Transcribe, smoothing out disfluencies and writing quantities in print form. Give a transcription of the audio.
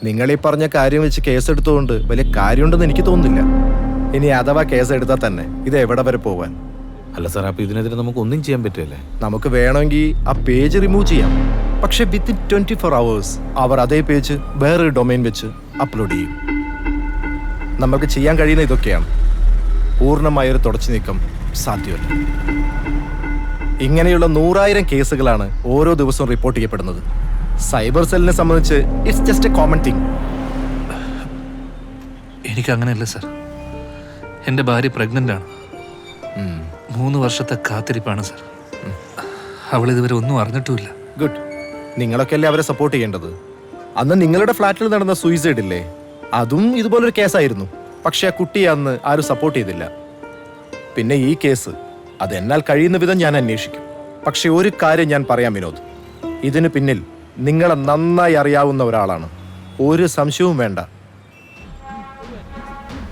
നിങ്ങൾ ഈ പറഞ്ഞ കാര്യം വെച്ച് കേസെടുത്തുകൊണ്ട് വലിയ കാര്യമുണ്ടെന്ന് എനിക്ക് തോന്നുന്നില്ല. ഇനി അഥവാ കേസെടുത്താൽ തന്നെ ഇത് എവിടെ വരെ പോവാൻ? അല്ല സാർ, അപ്പൊ ഇതിനെതിരെ നമുക്ക് ഒന്നും ചെയ്യാൻ പറ്റില്ലേ? നമുക്ക് വേണമെങ്കിൽ ആ പേജ് റിമൂവ് ചെയ്യാം. പക്ഷെ വിത്തിൻ 24 hours അവർ അതേ പേജ് വേറൊരു ഡൊമൈൻ വെച്ച് അപ്ലോഡ് ചെയ്യും. നമുക്ക് ചെയ്യാൻ കഴിയുന്ന ഇതൊക്കെയാണ്. പൂർണ്ണമായൊരു തുടച്ചു നീക്കം സാധ്യമല്ല. ഇങ്ങനെയുള്ള 100,000 കേസുകളാണ് ഓരോ ദിവസവും റിപ്പോർട്ട് ചെയ്യപ്പെടുന്നത്. സൈബർ സെല്ലിനെ സംബന്ധിച്ച് it's just A common thing. എനിക്ക് അങ്ങനെയല്ല സർ. എൻ്റെ ഭാര്യ പ്രഗ്നൻ്റ് ആണ്. 3 വർഷത്തെ കാത്തിരിപ്പാണ് സർ. അവൾ ഇതുവരെ ഒന്നും അറിഞ്ഞിട്ടുമില്ല. ഗുഡ്. നിങ്ങളൊക്കെ അല്ലേ അവരെ സപ്പോർട്ട് ചെയ്യേണ്ടത്. അന്ന് നിങ്ങളുടെ ഫ്ലാറ്റിൽ നടന്ന സൂയിസൈഡ് ഇല്ലേ, അതും ഇതുപോലൊരു കേസായിരുന്നു. പക്ഷെ ആ കുട്ടിയെ അന്ന് ആരും സപ്പോർട്ട് ചെയ്തില്ല. പിന്നെ ഈ കേസ്, അത് എന്നാൽ കഴിയുന്ന വിധം ഞാൻ അന്വേഷിക്കും. പക്ഷെ ഒരു കാര്യം ഞാൻ പറയാം വിനോദ്, ഇതിന് പിന്നിൽ നിങ്ങളെ നന്നായി അറിയാവുന്ന ഒരാളാണ്. ഒരു സംശയവും വേണ്ട.